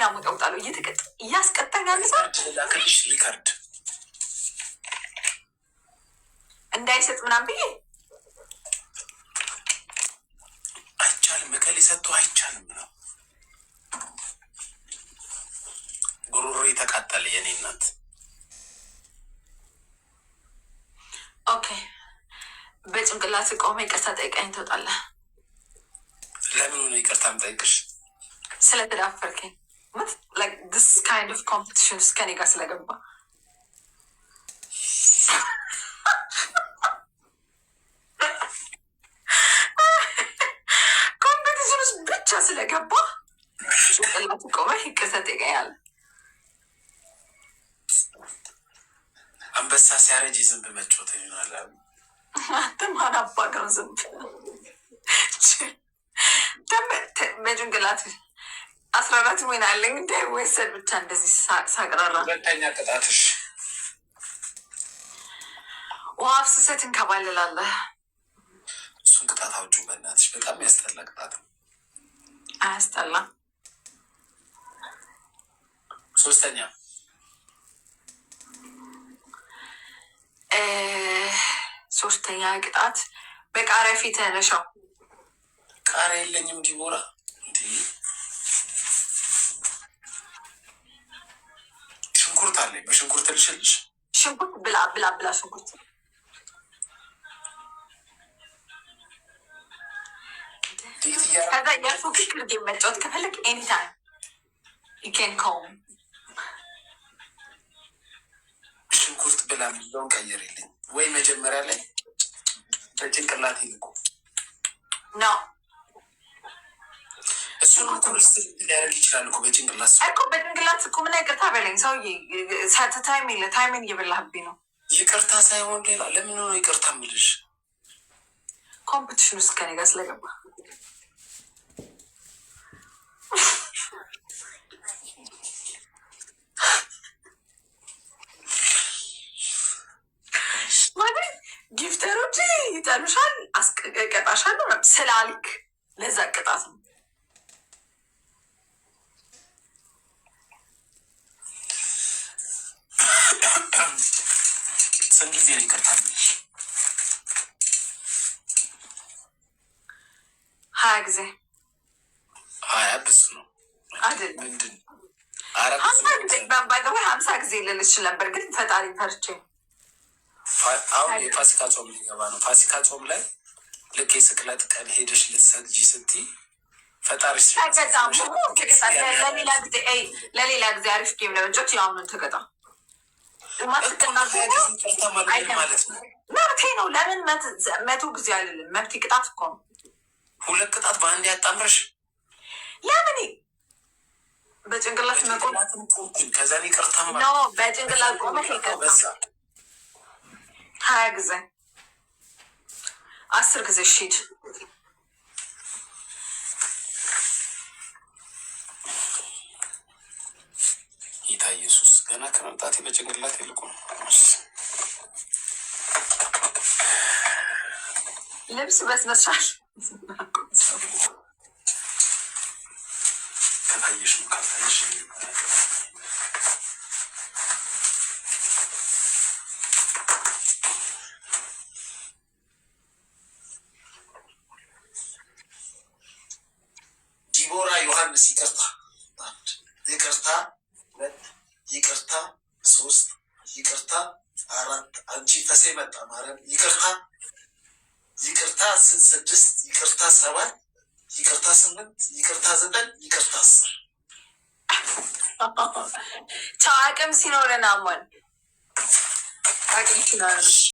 አፌን አሞጣውጣለሁ እየተቀጥ እያስቀጣኝ አንድ ሰው ላክልሽ ሪካርድ እንዳይሰጥ ምናምን ብዬ አይቻልም። መከሌ ሰጥቶ አይቻልም ነው ጉሮሮ የተቃጠለ የኔ እናት። ኦኬ በጭንቅላት ቆመ ይቅርታ ጠይቀኝ ትወጣለህ። ለምን ሆነ ይቅርታ ምጠይቅሽ? ስለተዳፈርከኝ like this kind of competition ከኔ ጋር ስለገባ ኮምፒቲሽን ውስጥ ብቻ ስለገባ ጭንቅላት ቆመ ይቅርታ ጠይቀኛል። አንበሳ ሲያረጅ ዝንብ መጮት ይሆናል። ማን አባገር ዝንብ በጭንቅላት 14 ወይን አለኝ እንዳይወሰድ ብቻ እንደዚህ ሳቅራራ። ሁለተኛ ቅጣትሽ ውሃ አፍስሰህ ትንከባልላለህ። እሱን ቅጣት አውጪው በእናትሽ። በጣም ያስጠላ ቅጣት ነው። አያስጠላም። ሶስተኛ ቅጣት በቃሪያ ፊት ነሻው። ቃሪያ የለኝም ዲቦራ። እንዲህ ሽንኩርት አለኝ። በሽንኩርት ልሽልሽ። ሽንኩርት ብላ ብላ ብላ ሽንኩርት ከዛ የፉክ ክርጌ መጫወት ከፈለግ ኤኒታይም ዩኬን ኮም። ሽንኩርት ብላ የሚለውን ቀይርልኝ ወይ መጀመሪያ ላይ በጭንቅላት ይልቁ ነው። እሱን ኩርስ ሊያደርግ ይችላል እኮ በጭንቅላት እኮ በጭንቅላት እኮ ምን ይቅርታ በለኝ ሰውዬ። ታይም የለ ታይምን እየበላህብኝ ነው። ይቅርታ ሳይሆን ሌላ ለምን ነው ይቅርታ የምልሽ? ኮምፒቲሽን ውስጥ ከኔ ጋር ስለገባ ማለት ጊፍተሮች ይጠሉሻል፣ አስቀጣሻለሁ ስላልክ ለዛ ቅጣት ነው። ስንት ጊዜ ነው ይቅርታ የምልሽ? 20 ጊዜ። 20 ብዙ ነው አይደለም? ምንድን 50 ጊዜ ልልሽ ነበር ግን ፈጣሪ ፈርቼ። አሁን የፋሲካ ጾም ሊገባ ነው። ፋሲካ ጾም ላይ ልክ የስቅለት ቀን ሄደሽ ልትሰግጂ ስትይ ፈጣሪ ለሌላ ጊዜ አሪፍ ጌም ለመጫወት የአሁኑን ተቀጣ ማለት ነው። መብቴ ነው። ለምን 100 ጊዜ አይደለም? መብቴ ቅጣት እኮ ነው። 2 ቅጣት በአንድ ያጣምረሽ። ለምን በጭንቅላት መቆም ከዛ ይቅርታ ኖ በጭንቅላት ቆመሽ ይቅርታ 20 ጊዜ 10 ጊዜ ሺድ ጌታ ኢየሱስ ገና ከመምጣቴ በጭንቅላት ይልቁ ልብስ በስነስርዓት ከታየሽ ነው። ካልታየሽ ዲቦራ ዮሐንስ ይቅርታ 3 ይቅርታ 4 አንቺ ፈሴ መጣ ማረም ይቅርታ 6 ይቅርታ 7 ይቅርታ 8 ይቅርታ 9 ይቅርታ 10 አቅም ሲኖረን አሞን አቅም ሲኖረን